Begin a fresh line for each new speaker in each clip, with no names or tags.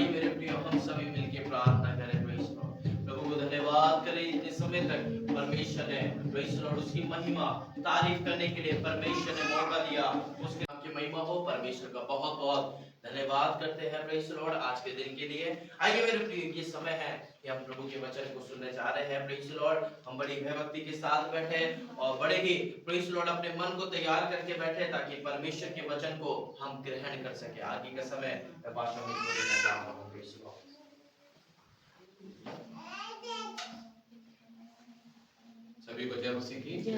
आइए मेरे प्रियो, हम सभी मिलके प्रार्थना करें। Praise Lord. प्रभु को धन्यवाद करें, इतने समय तक परमेश्वर ने प्रेज़ लॉर्ड उसकी महिमा तारीफ करने के लिए परमेश्वर ने मौका दिया। उसके नाम की महिमा हो। परमेश्वर का बहुत बहुत धन्यवाद करते हैं प्रेज़ लॉर्ड आज के दिन के लिए। आइए मेरे प्रियो, ये समय है कि हम प्रभु के वचन को सुनने जा रहे हैं। प्रेज़ लॉर्ड, हम बड़ी भयभक्ति के साथ बैठे और बड़े ही प्रेज़ लॉर्ड अपने मन को तैयार करके बैठे ताकि परमेश्वर के वचन को हम ग्रहण कर सके। आगे का समय मैं पास्टर मिल को देना चाहता हूं। Praise Lord.
सभी को जय मसीह की।
जय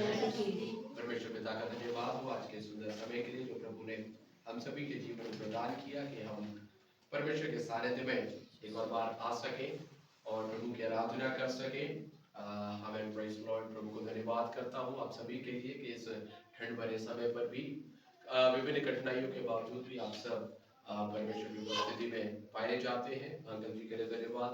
परमेश्वर पिता का धन्यवाद हो आज के सुंदर समय के लिए जो प्रभु ने हम सभी के जीवन में प्रदान किया कि हम परमेश्वर के सानिध्य में एक और बार आ सके और प्रभु की आराधना कर सके। हमें प्रेज़ लॉर्ड प्रभु को धन्यवाद करता हूँ आप सभी के लिए कि इस ठंड भरे समय पर भी विभिन्न कठिनाइयों के बावजूद भी आप सब परमेश्वर की उपस्थिति में पाए जाते हैं। अंकल जी के लिए धन्यवाद।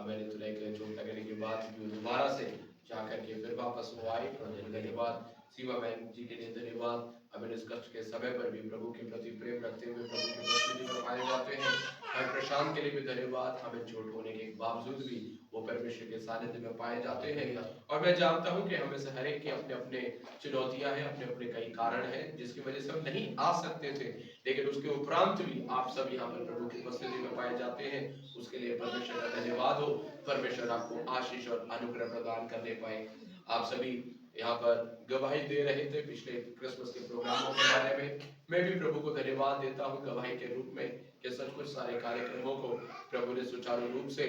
मैंने तो एक चोट लगने के बाद भी दोबारा से जाकर के फिर वापस वो आए, प्रभु को धन्यवाद। सीमा बहन जी के लिए धन्यवाद। हमें इस कष्ट के समय पर भी प्रभु के प्रति प्रेम रखते हुए प्रभु की उपस्थिति में पाए जाते हैं। हमें प्रशांत के लिए भी धन्यवाद। हमें चोट होने के बावजूद भी वो परमेश्वर के सानिध्य में पाए जाते हैं। और मैं जानता हूँ कि हमें से हर एक के अपने अपने चुनौतियां हैं, अपने अपने कई कारण हैं जिसकी वजह से हम नहीं आ सकते थे, लेकिन उसके उपरांत भी आप सब यहाँ पर प्रभु की उपस्थिति में पाए जाते हैं। उसके लिए परमेश्वर का धन्यवाद हो। परमेश्वर आपको आशीष और अनुग्रह प्रदान करने पाए। आप सभी यहाँ पर गवाही दे रहे थे पिछले क्रिसमस के प्रोग्रामों के बारे में। मैं भी प्रभु को धन्यवाद देता हूँ गवाही के रूप में कि सचमुच सारे कार्यक्रमों को प्रभु ने सुचारू रूप से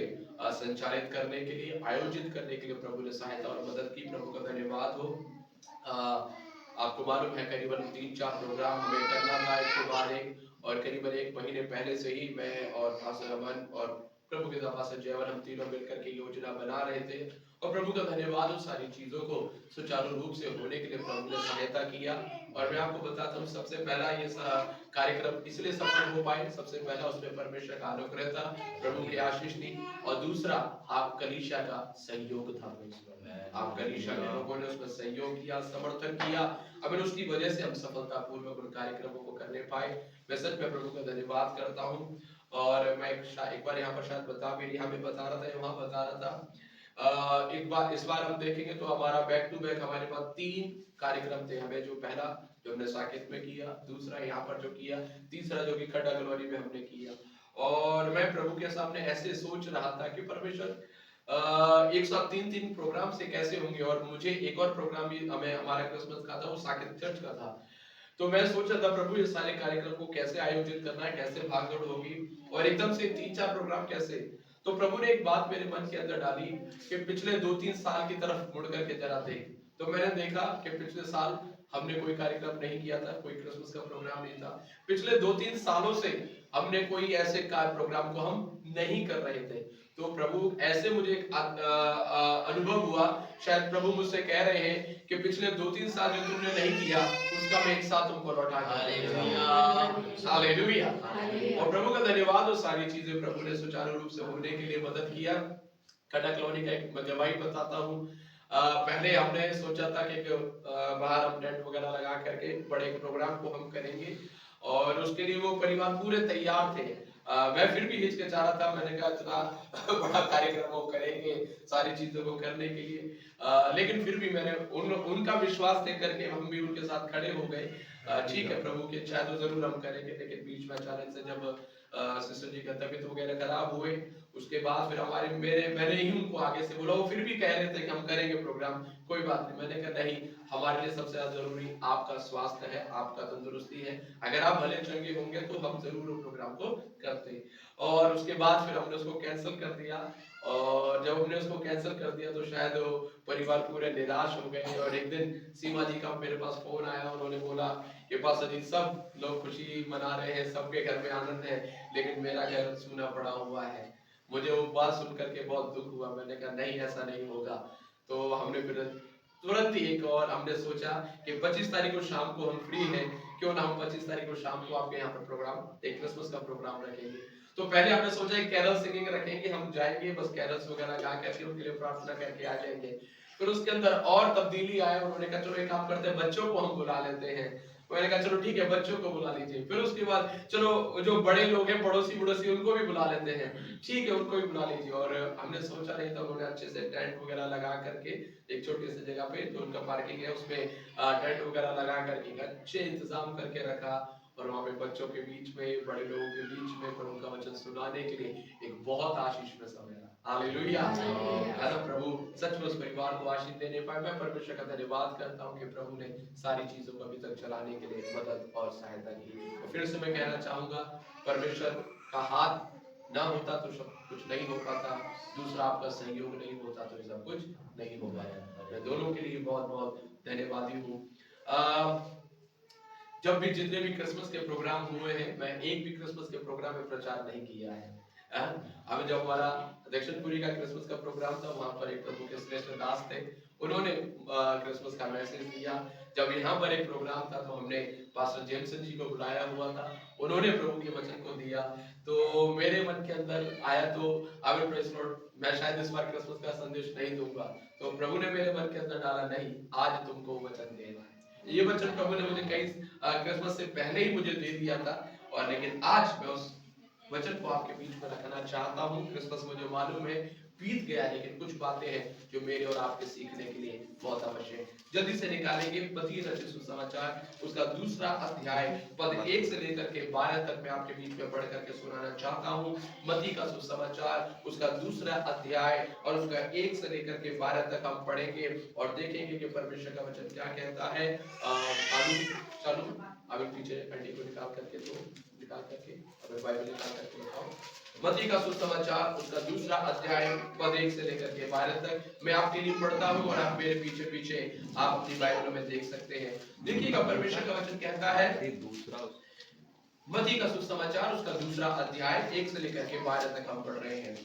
संचालित करने के लिए, आयोजित करने के लिए प्रभु ने सहायता और मदद की। प्रभु का धन्यवाद हो। आपको मालूम है करीबन 3-4 प्रोग्राम हमें करना था एक के बाद एक, और करीबन 1 महीने पहले से ही मैं और पास्टर अमन और प्रभु के दास जयवन हम तीनों मिलकर के योजना बना रहे थे। और प्रभु का धन्यवाद उन सारी चीजों को सुचारू रूप से होने के लिए प्रभु ने सहायता किया। और मैं आपको बताता हूँ सबसे पहला ये कार्यक्रम इसलिए सफल हो पाए, सबसे पहला उसमें परमेश्वर का अनुग्रह था, प्रभु की आशीष थी, और दूसरा आप कलीसिया का सहयोग था। आप कलीसिया के लोगों ने उसमें सहयोग किया, समर्थन किया। अब उसकी वजह से हम सफलतापूर्वक उन कार्यक्रमों को करने पाए। मैं सच में प्रभु का धन्यवाद करता हूँ। और मैं एक बार यहाँ पर शायद यहाँ पे बता रहा था, वहाँ बता रहा था। एक बार इस बार हम देखेंगे तो हमारा बैक टू बैक हमारे पास 3 कार्यक्रम थे। हमें जो पहला जो हमने साकेत में किया, दूसरा यहाँ पर जो किया, तीसरा जो कि खड्डा गलौरी में हमने किया। और मैं प्रभु के सामने ऐसे सोच रहा था कि परमेश्वर एक साथ 3-3 प्रोग्राम से कैसे होंगे। और मुझे एक और प्रोग्राम भी हमें हमारा क्रिसमस का था, वो साकेत चर्च का था। तो मैं सोच रहा था प्रभु ये सारे कार्यक्रम को कैसे आयोजित करना है, कैसे भागदौड़ होगी, और एकदम से 3-4 प्रोग्राम कैसे। तो प्रभु ने एक बात मेरे मन के अंदर डाली कि पिछले 2-3 साल की तरफ मुड़ करके जरा देख। तो मैंने देखा कि पिछले साल हमने कोई कार्यक्रम नहीं किया था, कोई क्रिसमस का प्रोग्राम नहीं था। पिछले 2-3 सालों से हमने कोई ऐसे प्रोग्राम को हम नहीं कर रहे थे। तो प्रभु ऐसे मुझे एक अनुभव हुआ, शायद प्रभु मुझसे कह रहे हैं कि पिछले 2-3 साल जो तुमने नहीं किया उसका मैं एक साथ तुमको लौटा दूंगा। हालेलुया। और प्रभु का धन्यवाद, वो सारी चीजें प्रभु ने सुचारू रूप से होने के लिए मदद किया। खड्डा कॉलोनी का एक गवाही बताता हूँ। पहले हमने सोचा था कि बाहर हम टेंट वगैरह लगा करके बड़े प्रोग्राम को हम करेंगे, और उसके लिए वो परिवार पूरे तैयार थे। मैं फिर भी हिचकिचा रहा था। मैंने कहा इतना बड़ा कार्यक्रम वो करेंगे सारी चीजों को करने के लिए, लेकिन फिर भी मैंने उनका विश्वास देख करके हम भी उनके साथ खड़े हो गए। ठीक है, प्रभु की इच्छा तो जरूर हम करेंगे। लेकिन बीच में अचानक से जब सिस्टर जी का तबीयत वगैरह खराब हुए, उसके बाद फिर मैंने ही उनको आगे से बोला। वो फिर भी कह रहे थे कि हम करेंगे प्रोग्राम, कोई बात नहीं। मैंने कहा नहीं, हमारे लिए सबसे ज्यादा जरूरी आपका स्वास्थ्य है, आपका तंदुरुस्ती है। अगर आप भले चंगे होंगे तो हम जरूर प्रोग्राम को करते। और उसके बाद फिर हमने उसको कैंसिल कर दिया। और जब हमने उसको कैंसिल कर दिया तो शायद वो परिवार पूरे निराश हो गए। और एक दिन सीमा जी का मेरे पास फोन आया, उन्होंने बोला कि पास्टर जी सब लोग खुशी मना रहे हैं, सबके घर में आनंद है, लेकिन मेरा घर सूना पड़ा हुआ है। मुझे वो बात सुन करके बहुत दुख हुआ। मैंने कहा नहीं, ऐसा नहीं होगा। तो हमने फिर तुरंत ही एक और हमने सोचा कि 25 तारीख को शाम को हम फ्री हैं, क्यों ना हम 25 तारीख को शाम को आपके यहाँ पर प्रोग्राम, एक क्रिसमस का प्रोग्राम रखेंगे। तो पहले हमने सोचा एक कैरल सिंगिंग रखेंगे, हम जाएंगे बस कैरल्स वगैरह गा करके उनके लिए प्रार्थना करके आ जाएंगे। फिर उसके अंदर और तब्दीली आया। उन्होंने कहा चलो एक काम करते हैं, बच्चों को हम बुला लेते हैं। मैंने कहा चलो ठीक है, बच्चों को बुला लीजिए। फिर उसके बाद चलो जो बड़े लोग हैं, पड़ोसी पड़ोसी, उनको भी बुला लेते हैं, ठीक है उनको भी बुला लीजिए। और हमने सोचा नहीं था, उन्होंने अच्छे से टेंट वगैरह लगा करके एक छोटी सी जगह पे जो उनका पार्किंग है उसमें टेंट वगैरह लगा करके अच्छे इंतजाम करके रखा। और वहाँ पे बच्चों के बीच में, बड़े लोगों के बीच में प्रभु का वचन सुनाने के लिए एक बहुत आशीष में समय रहा। हालेलुया। है ना, प्रभु सच में उस परिवार को आशीष देने पाए। मैं परमेश्वर का धन्यवाद करता हूँ कि प्रभु ने सारी चीजों को अभी तक चलाने के लिए मदद और सहायता की। तो फिर से मैं कहना चाहूंगा, परमेश्वर का हाथ ना होता तो सब कुछ नहीं हो पाता, दूसरा आपका सहयोग नहीं होता तो सब कुछ नहीं हो पाता। मैं दोनों के लिए बहुत बहुत धन्यवादी हूँ। जब भी जितने भी क्रिसमस के प्रोग्राम हुए हैं, मैं एक भी क्रिसमस के प्रोग्राम में प्रचार नहीं किया है। अब जब हमारा दक्षिणपुरी का क्रिसमस का प्रोग्राम था, वहां पर एक प्रभु के श्रेष्ठ दास थे, उन्होंने क्रिसमस का मैसेज दिया। जब यहाँ पर एक प्रोग्राम था तो हमने पास्टर जेमसन जी को बुलाया हुआ था, उन्होंने प्रभु के वचन को दिया। तो मेरे मन के अंदर आया, तो आई प्रेज लॉर्ड, मैं शायद इस बार क्रिसमस का संदेश नहीं दूंगा। तो प्रभु ने मेरे मन के अंदर डाला, नहीं, आज तुमको वचन देना है। ये वचन प्रभु ने मुझे कई क्रिसमस से पहले ही मुझे दे दिया था, और लेकिन आज मैं उस वचन को आपके बीच में रखना चाहता हूँ। क्रिसमस मुझे मालूम है बीत गया, लेकिन कुछ बातें हैं जो मेरे और आपके सीखने के लिए बहुत आवश्यक है। जल्दी से निकालेंगे मत्ती रचित सुसमाचार उसका दूसरा अध्याय पद 1 से लेकर के 12 तक मैं आपके बीच में पढ़ करके सुनाना चाहता हूँ। मत्ती का सुसमाचार उसका दूसरा अध्याय और उसका 1 से लेकर के 12 तक हम पढ़ेंगे और देखेंगे कि परमेश्वर का वचन क्या कहता है। चलो अभी पीछे अंडी को निकाल करके, तो निकाल करके अगर बाइबल निकाल करके दिखाओ। मत्ती का सुसमाचार उसका दूसरा अध्याय पद 1 से लेकर के 12 तक मैं आपके लिए पढ़ता हूँ और आप मेरे पीछे पीछे आप अपनी बाइबल में देख सकते हैं। देखिएगा परमेश्वर का वचन कहता है, मत्ती का सुसमाचार उसका दूसरा अध्याय 1 से लेकर के 12 तक हम पढ़ रहे हैं।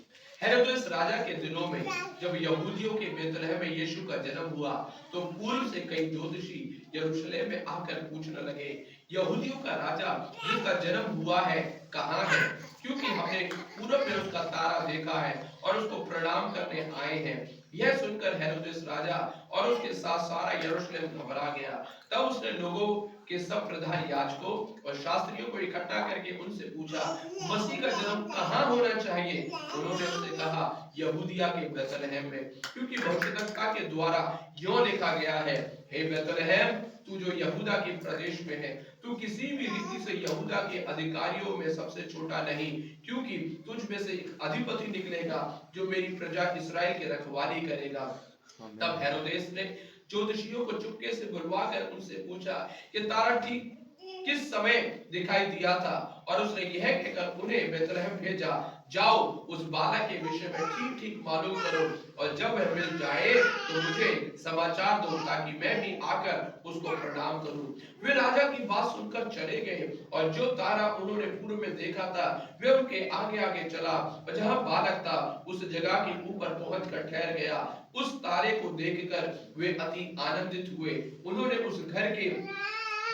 हेरोदेस राजा के दिनों में जब यहूदियों के बेतलहम में यीशु का जन्म हुआ, तो पूर्व से कई ज्योतिषी यरूशलेम में आकर पूछने लगे, यहूदियों का राजा जिसका जन्म हुआ है कहाँ है? क्योंकि हमने पूरब में उसका तारा देखा है और उसको प्रणाम करने आए हैं। यह सुनकर हेरोदेस राजा और उसके साथ सारा यरूशलेम घबरा गया। तब उसने लोगों के सब प्रधान याजकों और शास्त्रियों को इकट्ठा करके उनसे पूछा, मसीह का जन्म कहाँ होना चाहिए? उन्होंने उससे कहा, यहूदिया के बेतलहम में, क्योंकि भविष्यद्वक्ता के द्वारा यों लिखा गया है, हे बेतलहम, तू जो यहूदा के प्रदेश में है, तू किसी भी रीति से यहूदा के अधिकारियों में सबसे छोटा नहीं, क्योंकि तुझ में से एक अधिपति निकलेगा जो मेरी प्रजा इस्राएल की रखवाली करेगा। तब हेरोदेस ने ज्योतिषियों को चुपके से बुलवाकर उनसे पूछा कि तारा ठीक किस समय दिखाई दिया था, और उसने यह कहकर उन्हें बेतलहम भेजा, जाओ उस बालक के विषय में ठीक ठीक मालूम करो, और जब वह मिल जाए तो मुझे समाचार दो, ताकि मैं भी आकर उसको प्रणाम करूं। वे राजा की बात सुनकर चले गए, और जो तारा उन्होंने पूर्व में देखा था वे उनके आगे आगे चला, और जहां बालक था उस जगह के ऊपर पहुंचकर ठहर गया। उस तारे को देखकर वे अति आनंदित हुए। उन्होंने उस घर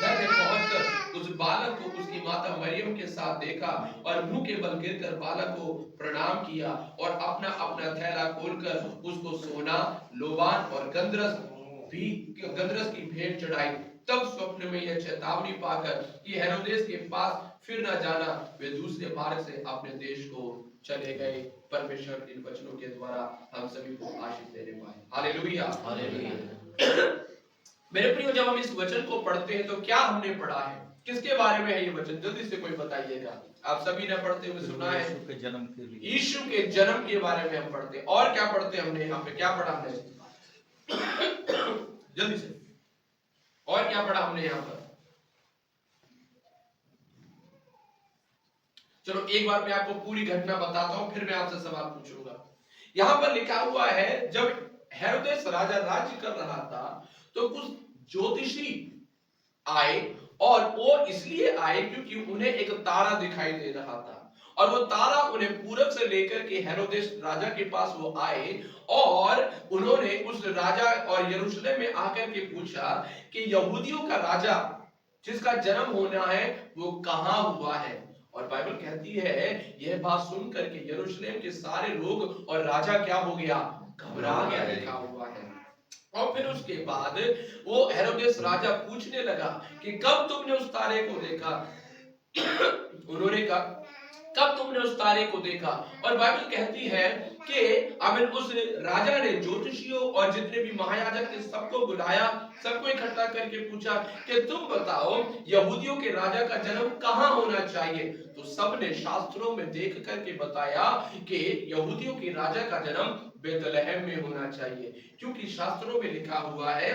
में पहुंचकर उस बालक को उसकी माता मरियम के साथ देखा, और मुंह के बल गिरकर बालक को प्रणाम किया, और अपना अपना थैला खोलकर उसको सोना, लोबान और गंधरस की भेंट चढ़ाई। तब स्वप्न में यह चेतावनी पाकर कि हेरोदेस के पास फिर न जाना, वे दूसरे मार्ग से अपने देश को चले गए। परमेश्वर इन वचनों के द्वारा हम सभी को आशीष देने पाए। Hallelujah, hallelujah. मेरे प्रियो, जब हम इस वचन को पढ़ते हैं तो क्या हमने पढ़ा है? किसके बारे में है ये वचन? जल्दी से कोई बताइएगा। आप सभी ने पढ़ते हुए सुना है, यीशु के जन्म के बारे में हम पढ़ते हैं। और क्या पढ़ते हैं हमने? यहाँ पे क्या पढ़ा हमने? जल्दी से, और क्या पढ़ा हमने यहाँ पर? चलो एक बार मैं आपको पूरी घटना बताता हूं, फिर मैं आपसे सवाल पूछूंगा। यहां पर लिखा हुआ है, जब हेरोदेस राजा राज्य कर रहा था तो कुछ ज्योतिषी आए, और वो इसलिए आए क्योंकि उन्हें एक तारा दिखाई दे रहा था, और वो तारा उन्हें पूरब से लेकर के हेरोदेस राजा के पास वो आए, और उन्होंने उस राजा और यरूशलेम में आकर के पूछा कि यहूदियों का राजा जिसका जन्म होना है वो कहां हुआ है। और बाइबल कहती है, यह बात सुन करके यरूशलेम के सारे लोग और राजा क्या हो गया? घबरा गया। लिखा हुआ है और फिर उसके बाद वो हेरोदेस राजा पूछने लगा कि कब तुमने उस तारे को देखा। उन्होंने कहा कब तुमने उस तारे को देखा। और बाइबल कहती है कि आमीन उस राजा ने ज्योतिषियों और जितने भी महायाजक थे सबको बुलाया, सबको इकट्ठा करके पूछा कि तुम बताओ यहूदियों के राजा का जन्म कहाँ होना चाहिए। तो सबने शास्त्रों में देख करके बताया कि यहूदियों के राजा का जन्म बेतलहम में होना चाहिए, क्योंकि शास्त्रों में लिखा हुआ है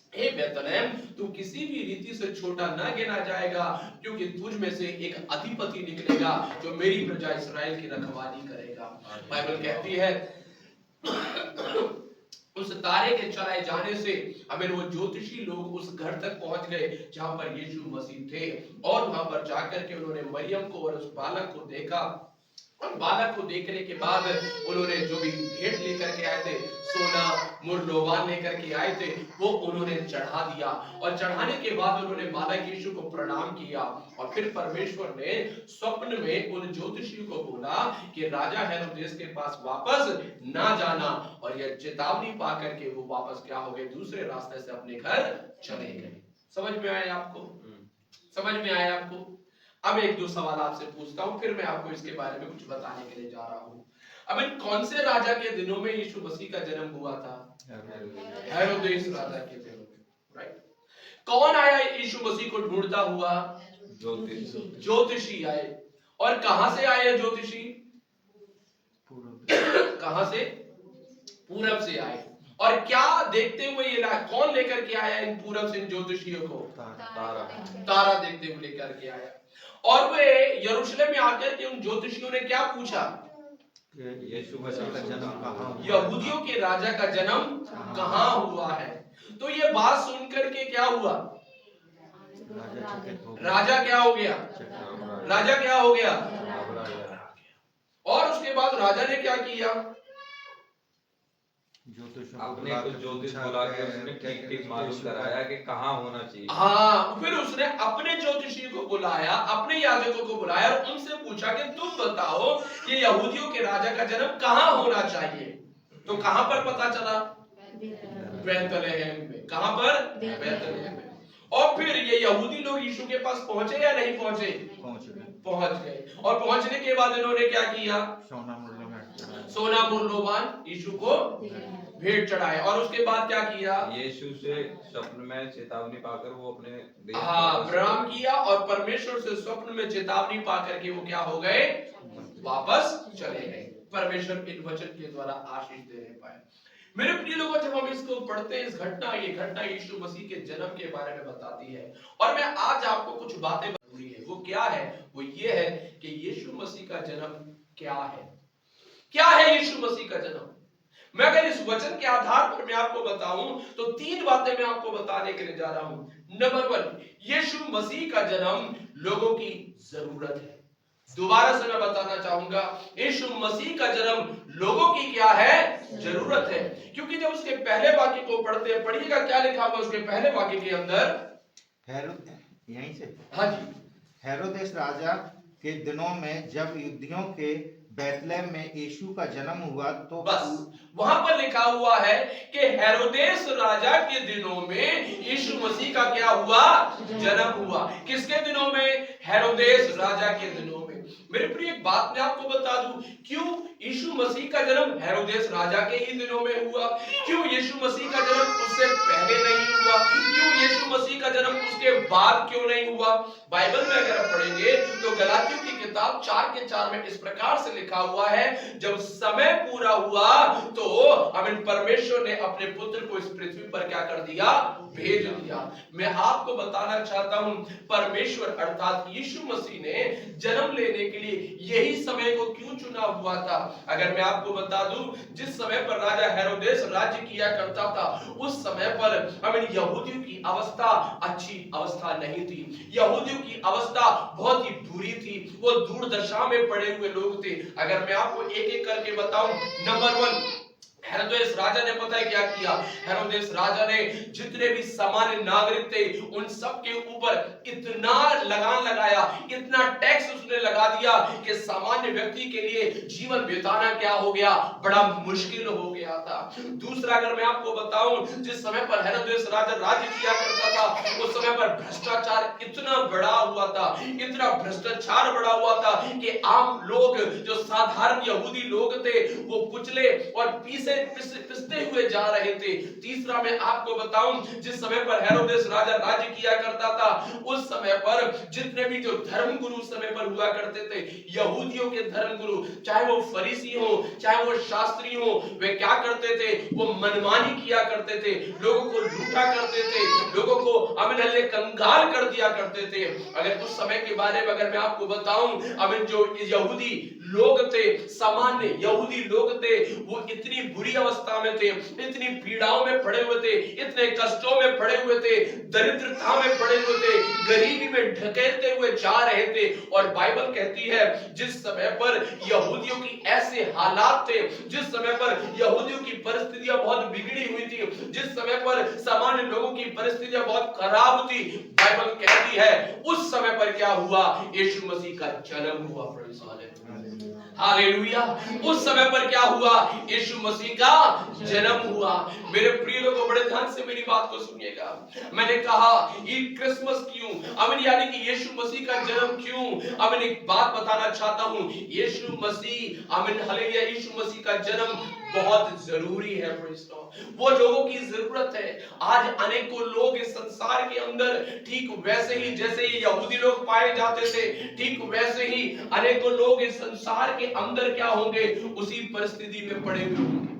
हे बेतलहम तू किसी भी रीति से छोटा न गिना जाएगा, क्योंकि तुझ में से एक अधिपति निकलेगा जो मेरी प्रजा इस्राएल की रखवाली करेगा। बाइबल कहती है उस तारे के चलाए जाने से अमीन वो ज्योतिषी लोग उस घर तक पहुंच गए जहां पर यीशु मसीह थे, और वहां पर जाकर के उन्होंने मरियम को और उस बालक को देखा। और बालक को देखने के बाद उन्होंने जो भी भेंट लेकर के आए थे, सोना मुरलोबान लेकर के आए थे, वो उन्होंने चढ़ा दिया। और चढ़ाने के बाद उन्होंने बालक यीशु को प्रणाम किया। और फिर परमेश्वर ने स्वप्न में उन ज्योतिषियों को बोला कि राजा हेरोदेस के पास वापस ना जाना, और यह चेतावनी पा करके वो वापस क्या हो गए, दूसरे रास्ते से अपने घर चले गए। समझ में आया आपको? समझ में आया आपको? अब एक दो सवाल आपसे पूछता हूं, फिर मैं आपको इसके बारे में कुछ बताने के लिए जा रहा हूं। अब इन कौन से राजा के दिनों में यीशु मसीह का जन्म हुआ था? हेरोदेस राजा के दिनों में, राइट। कौन आया यीशु मसीह को ढूंढता हुआ? ज्योतिषी आए। और कहां से आए ज्योतिषी? कहां से? पूरब से आए। और क्या देखते हुए ये कौन लेकर के आया इन पूरब से इन ज्योतिषियों को? तारा देखते हुए लेकर के आया। और वे यरूशलेम में आकर के उन ज्योतिषियों ने क्या पूछा?
यीशु मसीह का जन्म कहाँ हुआ?
यहूदियों के राजा का जन्म कहाँ हुआ है? तो ये बात सुनकर के क्या हुआ? राजा क्या हो गया? राजा क्या हो गया? और उसके बाद राजा ने क्या किया?
अपने को ज्योतिष बुला के उसने ठीक ठीक मालूम कराया कि कहाँ होना चाहिए।
हाँ, फिर उसने अपने ज्योतिषी को बुलाया, अपने याजकों को बुलाया और उनसे पूछा कि तुम बताओ कि यहूदियों के राजा का जन्म कहाँ होना चाहिए। तो कहाँ पर पता चला? बेतलहम में। कहाँ पर? बेतलहम में। और फिर ये यहूदी लोग यीशु के पास पहुंचे या नहीं पहुंचे? पहुंच गए। और पहुंचने के बाद इन्होंने क्या किया? सोना मुरलोबान यीशु को भेंट चढ़ाए। और उसके बाद क्या किया?
यीशु से स्वप्न में चेतावनी पाकर वो अपने
प्रणाम किया, और परमेश्वर से स्वप्न में चेतावनी पाकर के वो क्या हो गए? वापस चले गए। परमेश्वर इन वचन के द्वारा आशीष दे रहे पाए। मेरे प्रिय लोगों, जब हम इसको पढ़ते हैं, इस घटना, ये घटना यीशु मसीह के जन्म के बारे में बताती है। और मैं आज आपको कुछ बातें बताऊंगी है। वो क्या है? वो ये है कि यीशु मसीह का जन्म क्या है। क्या है यीशु मसीह का जन्म? मैं अगर इस वचन के आधार पर मैं आपको बताऊं तो तीन बातें मैं आपको बताने के लिए जा रहा हूं। नंबर 1, यीशु मसीह का जन्म लोगों की जरूरत है। दोबारा से मैं बताना चाहूंगा, यीशु मसीह का जन्म लोगों की क्या है? जरूरत है। क्योंकि जब उसके पहले वाक्य को पढ़ते हैं, पढ़िएगा क्या लिखा हुआ उसके पहले वाक्य के अंदर।
यहीं से?
हाँ जी।
हेरोदेस राजा के दिनों में जब यहूदियों के बेतलेहम में यीशु का जन्म हुआ तो
बस वहां पर लिखा हुआ है कि हेरोदेस राजा के दिनों में यीशु मसीह का क्या हुआ? जन्म हुआ। किसके दिनों में? हेरोदेस राजा के दिनों में। मेरे प्रिय, एक बात मैं आपको बता दूं, क्यों यीशु मसीह का जन्म हेरोदेस राजा के ही दिनों में हुआ? क्यों यीशु मसीह का जन्म उससे पहले नहीं हुआ? क्यों यीशु मसीह का जन्म उसके बाद क्यों नहीं हुआ? बाइबल में अगर आप पढ़ेंगे तो गलातियों की किताब 4:4 में इस प्रकार से लिखा हुआ है, जब समय पूरा हुआ तो अमीन परमेश्वर ने अपने पुत्र को इस पृथ्वी पर क्या कर दिया? भेज दिया। मैं आपको बताना चाहता हूं, परमेश्वर अर्थात यीशु मसीह ने जन्म लेने के लिए यही समय को क्यों चुना हुआ था? अगर मैं आपको बता दूं, जिस समय पर राजा हेरोदेस राज्य किया करता था, उस समय पर अमीन यहूदियों की अवस्था अच्छी अवस्था नहीं थी। यहूदियों की अवस्था बहुत ही बुरी थी। वो दूर दशा में पड़े हुए लोग थे। अगर मैं आपको एक एक करके बताऊं, नंबर 1, हेरोदेस राजा ने पता है क्या किया? हेरोदेस राजा ने जितने भी सामान्य नागरिक थे उन सब के ऊपर इतना लगान लगाया, इतना टैक्स उसने लगा दिया कि सामान्य व्यक्ति के लिए जीवन बिताना क्या हो गया, बड़ा मुश्किल हो गया था। दूसरा, अगर मैं आपको बताऊं, जिस समय पर हेरोदेस राजा राज्य किया करता था उस समय पर भ्रष्टाचार इतना बढ़ा हुआ था, इतना भ्रष्टाचार बढ़ा हुआ था कि आम लोग, जो साधारण यहूदी लोग थे, वो कुचले और पिसते हुए जा रहे थे। तीसरा, मैं आपको बताऊं, जिस समय पर हेरोदेस राजा राज्य किया करता था उस समय पर जितने भी जो धर्म गुरु समय पर हुआ करते थे, यहूदियों के धर्म गुरु, चाहे वो फरीसी हो चाहे वो शास्त्री हो, वे क्या करते थे? वो मनमानी किया करते थे, लोगों को लूटा करते थे, लोगों को अमिनहल्ले कंगाल कर दिया करते थे। अगर उस समय के बारे में अगर मैं आपको बताऊं, अमिन जो यहूदी लोग थे, सामान्य यहूदी लोग थे, वो इतनी बुरी अवस्था में थे, इतनी पीड़ाओं में पड़े हुए थे, इतने कष्टों में पड़े हुए थे, दरिद्रता में पड़े हुए थे, गरीबी में ढकेलते हुए जा रहे थे। और बाइबल कहती है जिस समय पर यहूदियों की ऐसे हालात थे, जिस समय पर यहूदियों की परिस्थितियां बहुत बिगड़ी हुई थी, जिस समय पर सामान्य लोगों की परिस्थितियां बहुत खराब थी, बाइबल कहती है उस समय पर क्या हुआ? यीशु मसीह का जन्म हुआ। Praise hallelujah. उस समय पर क्या हुआ? यीशु मसीह का जन्म हुआ। मेरे प्रिय लोगों, बड़े ध्यान से मेरी बात को सुनिएगा। मैंने कहा ये क्रिसमस क्यों, अमीन, यानी कि यीशु मसीह का जन्म क्यों? अमीन, एक बात बताना चाहता हूं, यीशु मसीह, अमीन, हालेलुया, यीशु मसीह का जन्म बहुत जरूरी है। प्रेज़ लॉर्ड, वो लोगों की जरूरत है। आज अनेकों लोग इस संसार के अंदर ठीक वैसे ही जैसे ये यहूदी लोग पाए जाते थे, ठीक वैसे ही अनेकों लोग इस संसार के अंदर क्या होंगे? उसी परिस्थिति में पड़े हुए होंगे।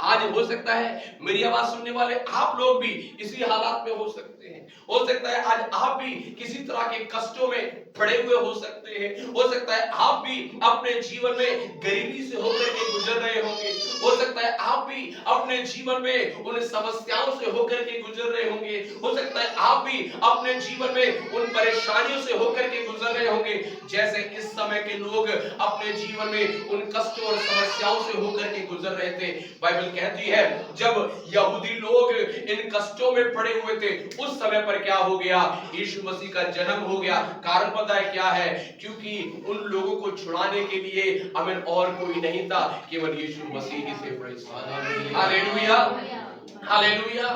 आज हो सकता है मेरी आवाज सुनने वाले आप लोग भी इसी हालात में हो सकते हैं। हो सकता है आज आप भी किसी तरह के कष्टों में पड़े हुए हो सकते हैं। हो सकता है आप भी अपने जीवन में गरीबी से होकर के गुजर रहे होंगे। हो सकता है आप भी अपने जीवन में उन समस्याओं से होकर के गुजर रहे होंगे। हो सकता है आप भी अपने जीवन में उन परेशानियों से होकर के गुजर रहे होंगे, जैसे इस समय के लोग अपने जीवन में उन कष्टों और समस्याओं से होकर के गुजर रहे थे। बाइबल कहती है जब यहूदी लोग इन कष्टों में पड़े हुए थे उस समय पर क्या हो गया? यीशु मसीह का जन्म हो गया। कारण पता है क्या है? क्योंकि उन लोगों को छुड़ाने के लिए अमीन और कोई नहीं था, केवल यीशु मसीह ही थे। Hallelujah, hallelujah.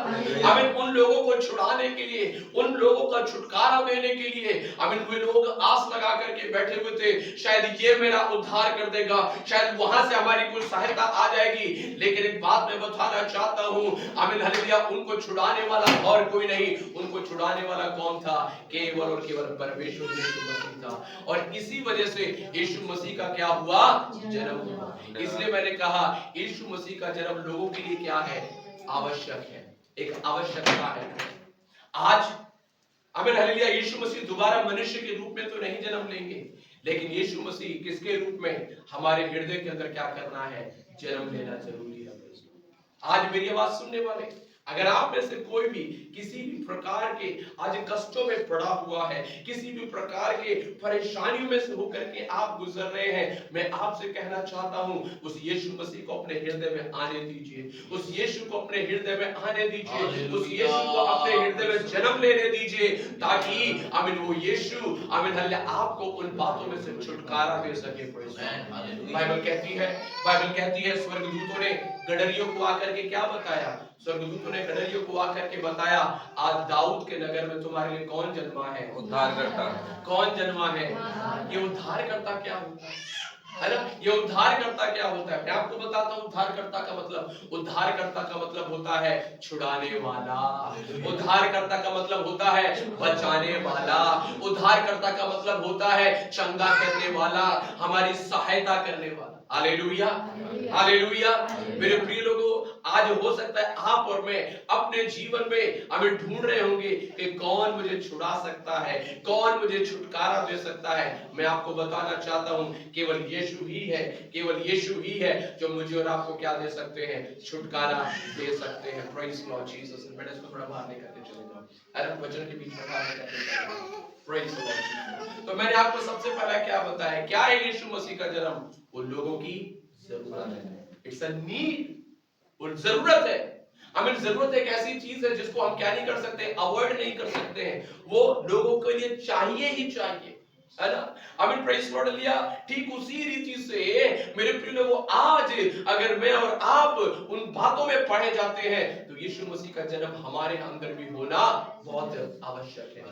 अमीन, उन लोगों को छुड़ाने के लिए, उन लोगों का छुटकारा देने के लिए अमीन वे लोग आस लगा करके बैठे हुए थे, शायद ये मेरा उद्धार कर देगा, शायद वहां से हमारी कोई सहायता आ जाएगी। लेकिन एक बात मैं बताना चाहता हूं, अमीन, हालेलुया, उनको छुड़ाने वाला और कोई नहीं, उनको छुड़ाने वाला कौन था? केवल और केवल परमेश्वर यीशु मसीह था। और इसी वजह से यीशु मसीह का क्या हुआ? जन्म हुआ। इसलिए मैंने कहा यीशु मसीह का जन्म लोगों के लिए क्या है? आवश्यक है, एक आवश्यकता है। आज आमीन, हालेलुया, यीशु मसीह दोबारा मनुष्य के रूप में तो नहीं जन्म लेंगे, लेकिन यीशु मसीह किसके रूप में? हमारे हृदय के अंदर क्या करना है? जन्म लेना जरूरी है। आज मेरी आवाज सुनने वाले, अगर आप में से कोई भी किसी भी प्रकार के आज कष्टों में पड़ा हुआ है, किसी भी प्रकार के परेशानियों में से होकर के आप गुजर रहे हैं, मैं आपसे कहना चाहता हूं उस यीशु मसीह को अपने हृदय में आने दीजिए, उस यीशु को अपने हृदय में आने दीजिए, उस यीशु को अपने हृदय में जन्म लेने दीजिए, ताकि आमीन वो यीशु आमीन हालेलुया आपको उन बातों में से छुटकारा दे सके। बाइबल कहती है स्वर्गदूतों ने गडरियों को आकर के क्या बताया? स्वर्गदूतों ने गडरियों को आकर के बताया आज दाऊद के नगर में तुम्हारे लिए कौन जन्मा है?
उद्धारकर्ता।
कौन जन्मा है? ये उद्धारकर्ता क्या होता है ना? ये उद्धारकर्ता क्या होता है? मैं आपको बताता हूँ उद्धारकर्ता का मतलब। उद्धारकर्ता का मतलब होता है छुड़ाने वाला। उद्धारकर्ता का मतलब होता है बचाने वाला। उद्धारकर्ता का मतलब होता है चंगा करने वाला, हमारी सहायता करने वाला। Hallelujah, hallelujah. मेरे प्रिय लोगों, आज हो सकता है आप और मैं अपने जीवन में हमें ढूंढ रहे होंगे कि कौन मुझे छुड़ा सकता है, कौन मुझे छुटकारा दे सकता है। मैं आपको बताना चाहता हूं केवल यीशु ही है, केवल यीशु ही है जो मुझे और आपको क्या दे सकते हैं? छुटकारा दे सकते हैं। Praise Lord Jesus. बेटा इसको थोड़ा बाहर लेकर के चले जाओ, अरे वचन के बीच में बाहर लेकर के चले जाओ। Praise Lord. तो मैंने आपको सबसे पहला क्या बताया? क्या है यीशु मसीह का जन्म? वो लोगों की जरूरत है। It's a need. और जरूरत है, हमें जरूरत एक ऐसी चीज है जिसको हम क्या नहीं कर सकते, अवॉइड नहीं कर सकते हैं, वो लोगों के लिए चाहिए ही चाहिए, है ना। हमें प्रेज लॉर्ड लिया। ठीक उसी रीति से मेरे प्रिय लोगों, आज अगर मैं और आप उन बातों में पढ़े जाते हैं तो यीशु मसीह का जन्म हमारे अंदर भी होना बहुत आवश्यक है।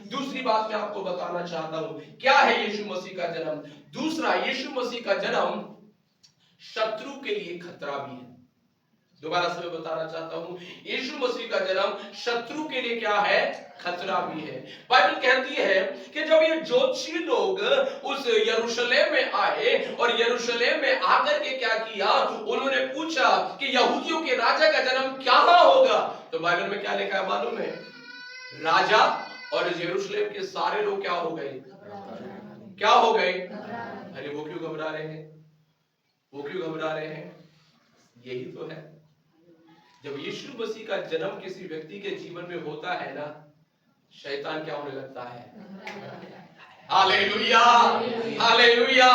दूसरी बात मैं आपको बताना चाहता हूं, क्या है यीशु मसीह का जन्म। दूसरा, यीशु मसीह का जन्म शत्रु के लिए खतरा भी है। दोबारा से मैं बताना चाहता हूं, यीशु मसीह का जन्म शत्रु के लिए क्या है, खतरा भी है। बाइबल कहती है कि जब ये ज्योतिषी लोग उस यरूशलेम में आए और यरूशलेम में आकर के क्या किया, उन्होंने पूछा कि यहूदियों के राजा का जन्म कहां होगा। तो बाइबल में क्या लिखा है मालूम है, राजा और यरूशलेम के सारे लोग क्या हो गए, क्या हो गए। अरे वो क्यों घबरा रहे हैं, वो क्यों घबरा रहे हैं, यही तो है, जब यीशु मसीह का जन्म किसी व्यक्ति के जीवन में होता है ना, शैतान क्या होने लगता है। Hallelujah, hallelujah.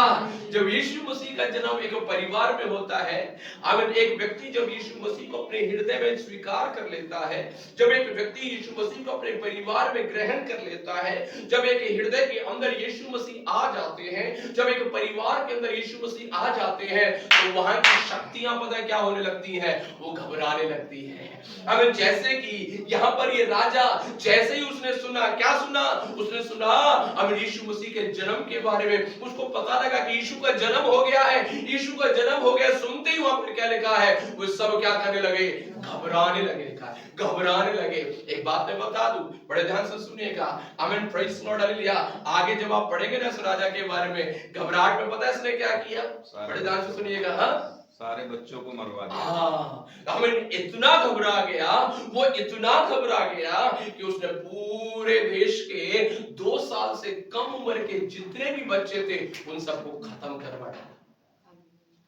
जब यीशु मसीह का जन्म एक परिवार में होता है, अगर एक व्यक्ति जब यीशु मसीह को अपने हृदय में स्वीकार कर लेता है, जब एक व्यक्ति यीशु मसीह को अपने परिवार में ग्रहण कर लेता है, जब एक हृदय के अंदर यीशु मसीह आ जाते हैं, जब एक परिवार के अंदर यीशु मसीह आ जाते हैं, तो वहां की शक्तियां पता है क्या होने लगती है, वो घबराने लगती है। अगर जैसे कि यहाँ पर ये राजा, जैसे ही उसने सुना, क्या सुना, उसने सुना अब यीशु मसीह के जन्म के बारे में, उसको पता लगा कि यीशु का जन्म हो गया है, यीशु का जन्म हो गया। सुनते ही वहां पर क्या लिखा है, वो सब क्या करने लगे, घबराने लगे, लिखा है घबराने लगे। एक बात मैं बता दूं, बड़े ध्यान से सुनिएगा, आमीन, प्रेज़ लॉर्ड, हालेलुया। आगे जब आप पढ़ेंगे ना इस राजा के बारे में, घबराहट में पता है इसने क्या किया, बड़े ध्यान से सुनिएगा। हाँ,
सारे बच्चों को मरवा दिया।
हमें इतना घबरा गया, वो इतना घबरा गया कि उसने पूरे देश के 2 साल से कम उम्र के जितने भी बच्चे थे उन सबको खत्म करवा डाला।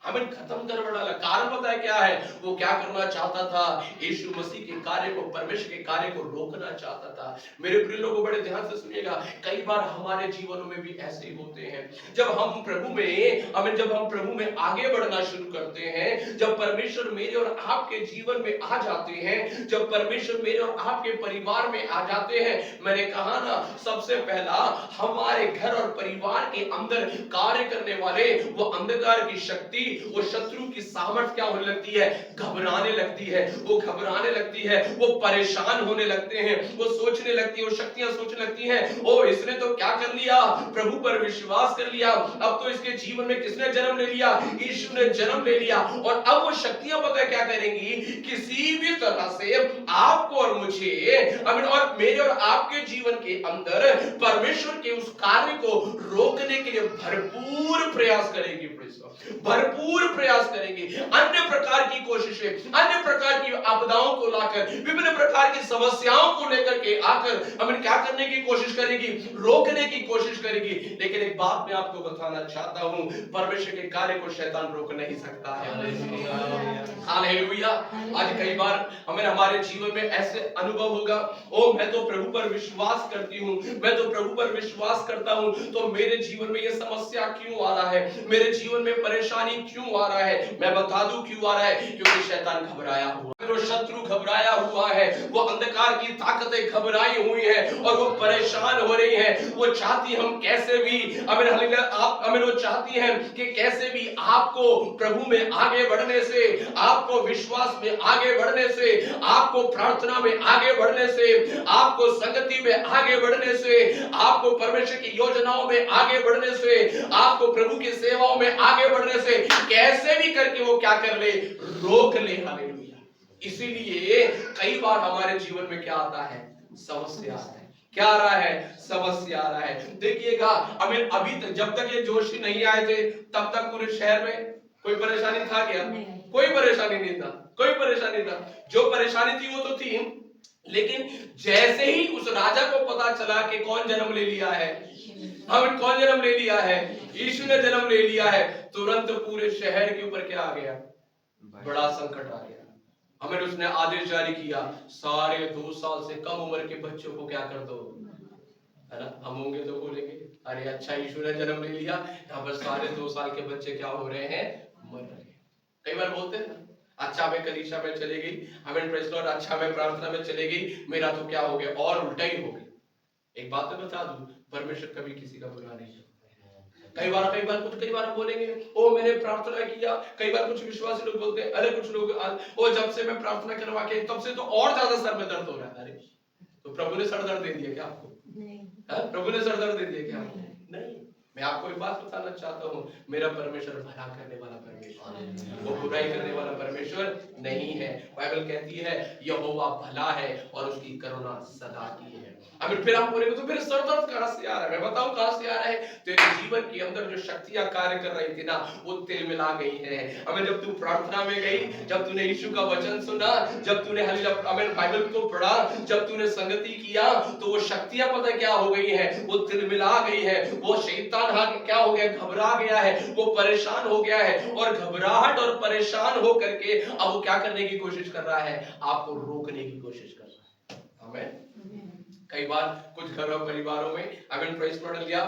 हमें खत्म करवा डाला। कारण पता है क्या है, वो क्या करना चाहता था, यीशु मसीह के कार्य को, परमेश्वर के कार्य को रोकना चाहता था। मेरे प्रिय लोगों, बड़े ध्यान से सुनिएगा, कई बार हमारे जीवनों में भी ऐसे ही होते हैं। जब हम प्रभु में आगे बढ़ना शुरू करते हैं, जब परमेश्वर मेरे और आपके जीवन में आ जाते हैं, जब परमेश्वर मेरे और आपके परिवार में आ जाते हैं, मैंने कहा ना, सबसे पहला हमारे घर और परिवार के अंदर कार्य करने वाले वो अंधकार की शक्ति, वो शत्रु की सामर्थ क्या होने लगती है, घबराने लगती है। वो घबराने लगती है, वो परेशान होने लगते हैं, वो सोचने लगती है, वो शक्तियां सोचने लगती हैं, ओ इसने तो क्या कर लिया, प्रभु पर विश्वास कर लिया, अब तो इसके जीवन में किसने जन्म ले लिया, यीशु ने जन्म ले लिया। और अब वो शक्तियां पता है क्या करेंगी, किसी भी तरह से आपको और मुझे, और मेरे और आपके जीवन के अंदर परमेश्वर के उस कार्य को रोकने के लिए भरपूर प्रयास करेंगी, भरपूर प्रयास करेंगे। अन्य प्रकार की कोशिशें, अन्य प्रकार की आपदाओं को लाकर, विभिन्न प्रकार की समस्याओं को लेकर के आकर हमें क्या करने की कोशिश करेगी, रोकने की कोशिश करेगी। लेकिन एक बात मैं आपको बताना चाहता हूं, परमेश्वर के कार्य को शैतान रोक नहीं सकता है। हालेलुया। आज कई बार हमें हमारे जीवन में ऐसे अनुभव होगा, ओ मैं तो प्रभु पर विश्वास करती हूं, मैं तो प्रभु पर विश्वास करता हूं, तो मेरे जीवन में ये समस्या क्यों आ रहा है, मेरे जीवन में परेशानी क्यों आ रहा है। मैं बता दूं क्यों आ रहा है, क्योंकि शैतान घबराया हुआ है, वो शत्रु घबराया हुआ है, वो अंधकार की ताकतें घबराई हुई है और वो परेशान हो रही है। वो चाहती हम कैसे भी, वो चाहती है कि कैसे भी आपको प्रभु में आगे बढ़ने से, आपको विश्वास में आगे बढ़ने से, आपको प्रार्थना में आगे बढ़ने से, आपको संगति में आगे बढ़ने से, आपको परमेश्वर की योजनाओं में आगे बढ़ने से, आपको प्रभु की सेवाओं में आगे बढ़ने से कैसे भी करके वो क्या कर ले, रोक ले। हालेलुया। इसीलिए कई बार हमारे जीवन में क्या आता है, समस्या आता है। क्या आ रहा है, समस्या आ रहा है। देखिएगा, अभी तक जब तक ये जोशी नहीं आए थे तब तक पूरे शहर में कोई परेशानी था क्या, कोई परेशानी नहीं था, कोई परेशानी था। जो परेशानी थी वो तो थी, लेकिन जैसे ही उस राजा को पता चला कि कौन जन्म ले लिया है, कौन जन्म ले लिया है, यीशु ने जन्म ले लिया है, तुरंत पूरे शहर के ऊपर क्या आ गया, बड़ा संकट आ गया। उसने आदेश जारी किया, सारे 2 साल से कम उम्र के बच्चों को क्या कर दो, है ना। हम होंगे तो बोलेंगे अरे अच्छा यीशु ने जन्म ले लिया, यहाँ पर सारे 2 साल के बच्चे क्या हो रहे हैं, मर रहे हैं। कई बार बोलते हैं अच्छा मैं कलीसिया में चली गई, हमें प्रेस लॉर्ड, अच्छा मैं प्रार्थना में चली गई, मेरा तो क्या हो गया, और उल्टा ही हो गया। एक बात तो बता दूं, परमेश्वर कभी किसी का बुरा नहीं करता। कई बार हम बोलेंगे ओ मैंने प्रार्थना किया, कई बार कुछ विश्वासी लोग बोलते हैं, अरे कुछ लोग ओ जब से मैं प्रार्थना करवा के तब से तो और ज्यादा सर में दर्द हो रहा है। अरे तो प्रभु ने सर दर्द दे दिया क्या आपको? नहीं। प्रभु ने सर दर्द दे दिया क्या आपको? नहीं। मैं आपको एक बात बताना चाहता हूँ, मेरा परमेश्वर भला करने वाला परमेश्वर है, वो बुराई करने वाला परमेश्वर नहीं है। बाइबल कहती है यहोवा भला है और उसकी करुणा सदा की है। अगर फिर आप बोलेंगे तो फिर सर दर्द कहां से आ रहा है? मैं बताऊं कहां से आ रहा है। तेरे जीवन के अंदर जो शक्तियां कार्य कर रही थी ना, वो तिलमिला गई है। अगर जब तू प्रार्थना में गई, जब तूने यीशु का वचन सुना, जब तूने बाइबल को पढ़ा, जब तूने संगति किया, तो वो शक्तियां पता क्या हो गई है, वो तिलमिला गई है। वो शैतान क्या हो गया, घबरा गया है, वो परेशान हो गया है, और घबराहट और परेशान हो करके अब वो क्या करने की कोशिश कर रहा है, आपको रोकने की कोशिश कर रहा है। आमीन। कई बार कुछ घरों परिवारों में आमीन प्रेस लॉर्ड लिया,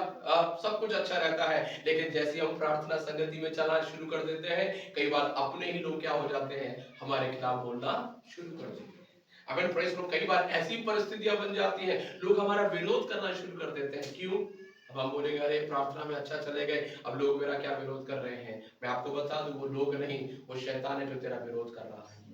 सब कुछ अच्छा रहता है, लेकिन जैसे हम प्रार्थना संगति में चलना शुरू कर देते हैं, कई बार अपने ही लोग क्या हो जाते हैं, हमारे खिलाफ बोलना शुरू कर देते हैं। आमीन प्रेस लॉर्ड, कई बार ऐसी परिस्थितियां बन जाती हैं, लोग हमारा विरोध करना शुरू कर देते हैं। क्यों? अब हम बोलेंगे अरे प्रार्थना में अच्छा चले गए, अब लोग मेरा क्या विरोध कर रहे हैं। मैं आपको बता दूं, वो लोग नहीं, वो शैतान है जो तेरा विरोध कर रहा है।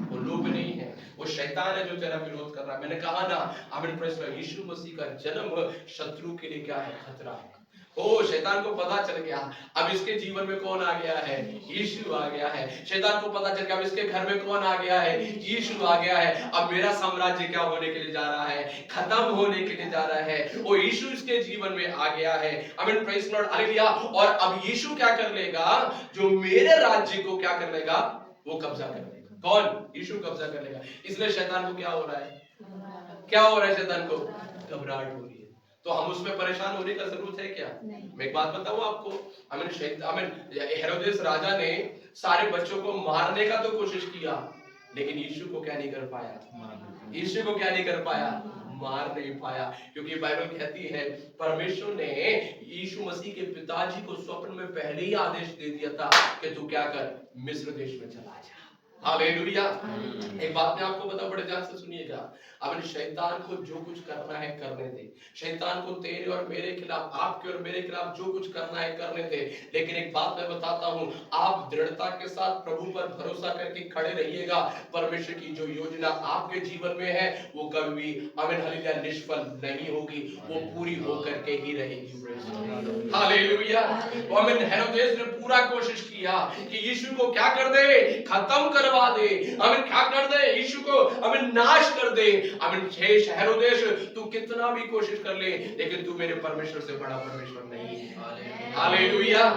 वो लोग नहीं है, वो शैतान है जो तेरा विरोध कर रहा है। मैंने कहा ना, आमीन प्रेस लॉर्ड, यीशु मसीह का जन्म शत्रु के लिए क्या है, खतरा है। ओ शैतान को पता चल गया अब इसके जीवन में कौन आ गया है, यीशु आ गया है। शैतान को पता चल गया अब इसके घर में कौन आ गया है, यीशु आ गया है। अब मेरा साम्राज्य क्या होने के लिए जा रहा है, खत्म होने के लिए जा रहा है। वो यीशु इसके जीवन में आ गया है। आमीन प्रेज लॉर्ड, हालेलुया। और अब यीशु क्या कर लेगा, जो मेरे राज्य को क्या कर लेगा, वो कब्जा कर लेगा। कौन? यीशु कब्जा कर लेगा। इसलिए शैतान को क्या हो रहा है, क्या हो रहा है, शैतान को घबराहट हो रही है। तो हम उसमें परेशान होने का जरूरत है क्या? मैं एक बात बताऊं आपको, हेरोदेस राजा ने सारे बच्चों को मारने का तो कोशिश किया, लेकिन यीशु को क्या नहीं कर पाया, यीशु को क्या नहीं कर पाया, मार नहीं पाया। क्योंकि बाइबल कहती है परमेश्वर ने यीशु मसीह के पिताजी को स्वप्न में पहले ही आदेश दे दिया था कि तू क्या कर, मिस्र देश में चला जा। हालेलुया। एक बात मैं आपको बताऊं, बड़े ध्यान से सुनिएगा। अब शैतान को जो कुछ करना है करने दे, शैतान को तेरे और मेरे खिलाफ, आपके और मेरे खिलाफ जो कुछ करना है करने दे। लेकिन एक बात मैं बताता हूं, आप दृढ़ता के साथ प्रभु पर भरोसा करके खड़े रहिएगा। परमेश्वर की जो योजना आपके जीवन में है वो कभी भी आमीन हालेलुया निष्फल नहीं होगी, वो पूरी होकर के ही रहेगी। हालेलुया। आमीन। हेरोदेस ने पूरा कोशिश किया कि यीशु को क्या कर दे, खत्म करवा दे। आमीन, क्या कर दे, यीशु को आमीन नाश कर दे। आमीन। शेष हेरोदेस, तू कितना भी कोशिश कर ले, लेकिन तू मेरे परमेश्वर से बड़ा परमेश्वर नहीं है। हालेलुया।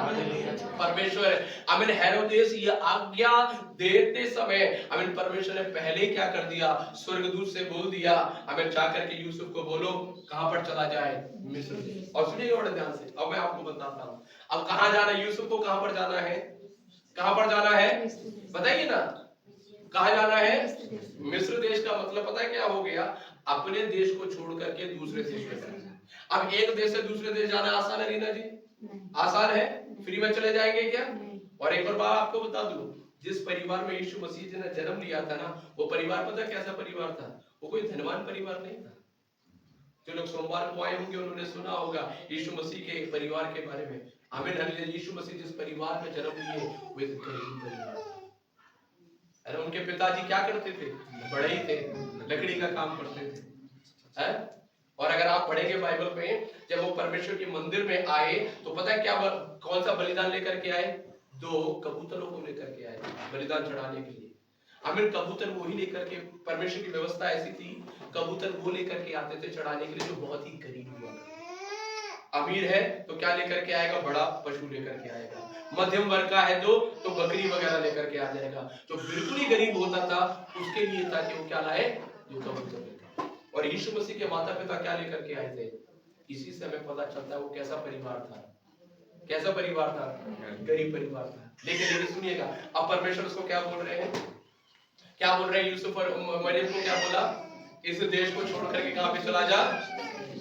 परमेश्वर आमीन। हेरोदेस ये आज्ञा देते समय आमीन परमेश्वर ने पहले क्या कर दिया, स्वर्गदूत से बोल दिया आमीन जाकर के यूसुफ को बोलो कहां पर चला जाए, मिस्र। और सुनिए बड़े ध्यान से, अब मैं आपको बताता हूं अब कहां जाना है, यूसुफ को कहां पर जाना है, कहां पर जाना है, बताइए ना, कहां जाना है, मिस्र देश। का मतलब पता है क्या हो गया, अपने देश को छोड़ करके दूसरे देश में जाना। अब एक देश से दूसरे देश जाना आसान है रीना जी, आसान है, फ्री में चले जाएंगे क्या? और एक और बात आपको बता दूं, जिस परिवार में यीशु मसीह जी ने जन्म लिया था ना, वो परिवार पता कैसा परिवार था, वो कोई धनवान परिवार नहीं था। जो लोग सोमवार को आए होंगे उन्होंने सुना होगा यीशु मसीह के परिवार के बारे में। आमीन हालेलुया। यीशु मसीह जिस परिवार में जन्म लिए वो एक गरीब परिवार था। अरे उनके पिताजी क्या करते थे, बड़े ही थे, लकड़ी का काम करते थे। है? और अगर आप पढ़ेंगे बाइबल में, जब वो परमेश्वर के मंदिर में आए तो पता है क्या, कौन सा बलिदान लेकर के आए, 2 कबूतरों को लेकर के आए बलिदान चढ़ाने के लिए। आमीन। कबूतर वो ही लेकर के, परमेश्वर की व्यवस्था ऐसी थी, कबूतर वो लेकर के आते थे चढ़ाने के लिए जो बहुत ही गरीब हुआ। अमीर है तो क्या लेकर के आएगा, बड़ा पशु लेकर के आएगा। मध्यम वर्ग का है तो बकरी वगैरह लेकर के आ जाएगा। जो बिल्कुल ही गरीब होता था उसके लिए था कि वो क्या लाए, जो कबूतर लेकर। और यीशु मसीह के माता पिता क्या लेकर के आए थे, इसी से हमें पता चलता है वो कैसा परिवार था, कैसा परिवार था, गरीब परिवार था। लेकिन सुनिएगा, अब परमेश्वर उसको क्या बोल रहे हैं, क्या बोल रहे हैं, यूसुफ और मरियम को क्या बोला, इस देश को छोड़ करके कहां पे चला जा।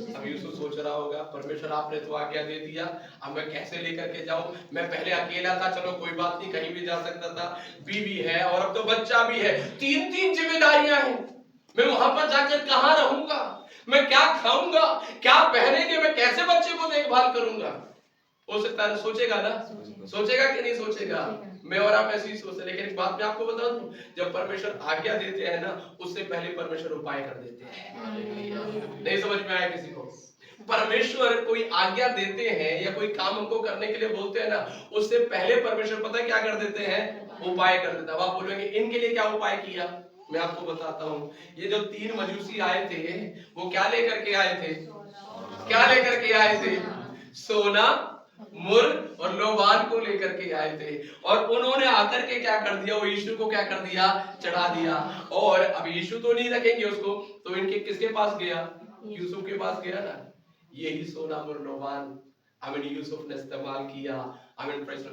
अब यूसुफ सोच रहा होगा, परमेश्वर आपने तो आज्ञा दे दिया, अब मैं कैसे लेकर के जाऊं। मैं पहले अकेला था, चलो कोई बात नहीं, कहीं भी जा सकता था, बीवी है और अब तो बच्चा भी है, तीन तीन जिम्मेदारियां हैं। मैं वहां पर जाकर कहां रहूंगा, मैं क्या खाऊंगा, क्या पहनेंगे, मैं कैसे बच्चे को देखभाल करूंगा। हो सकता है सोचेगा ना, सोचेगा कि नहीं सोचेगा। मैं और आप ऐसे ही सोचते, लेकिन एक बात मैं आपको बता दूं, जब परमेश्वर आज्ञा देते हैं ना, उससे पहले परमेश्वर उपाय कर देते हैं। नहीं समझ में आया किसी को। परमेश्वर कोई आज्ञा देते हैं या कोई काम हमको करने के लिए बोलते हैं ना, उससे पहले परमेश्वर पता है क्या कर देते हैं, उपाय कर देता है। आप बोलेंगे इनके लिए क्या उपाय किया, मैं आपको बताता हूँ। ये जो 3 मजूसी आए थे, वो क्या लेकर के आए थे, क्या लेकर के आए थे, सोना, मुर और लोबान को लेकर के आए थे। और उन्होंने आकर के क्या कर दिया, वो यीशु को क्या कर दिया, चढ़ा दिया। और अब यीशु तो नहीं रखेंगे उसको, तो इनके किसके पास गया, यूसुफ के पास गया ना। यही सोना, मुर, लोबान यूसुफ ने इस्तेमाल किया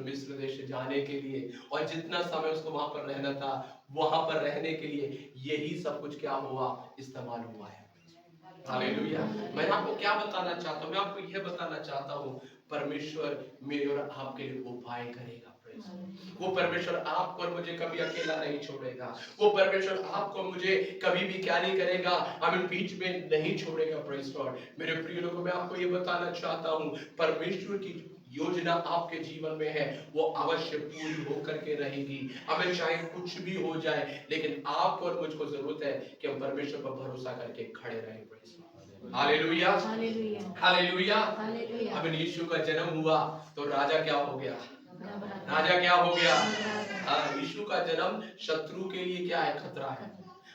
मिस्र देश जाने के लिए। और जितना समय उसको वहां पर रहना था, वहां पर रहने के लिए यही सब कुछ क्या हुआ, इस्तेमाल हुआ है। हालेलुया। मैं आपको क्या बताना चाहता हूँ, मैं आपको यह बताना चाहता हूँ, परमेश्वर मेरे और आपके लिए उपाय करेगा। वो परमेश्वर आपको और मुझे कभी अकेला नहीं छोड़ेगा। वो परमेश्वर आपको मुझे कभी भी क्या नहीं करेगा, बीच में नहीं छोड़ेगा। Praise God. मेरे प्रिय लोगों, मैं आपको ये बताना चाहता हूँ, परमेश्वर की योजना आपके जीवन में है, वो अवश्य पूरी होकर के रहेगी। हमें चाहे कुछ भी हो जाए, लेकिन आपको और मुझको जरूरत है कि हम परमेश्वर पर भरोसा करके खड़े रहें। Hallelujah, hallelujah. अब यीशु का जन्म हुआ तो राजा क्या हो गया, राजा क्या हो गया। यीशु का जन्म शत्रु के लिए क्या है, खतरा है।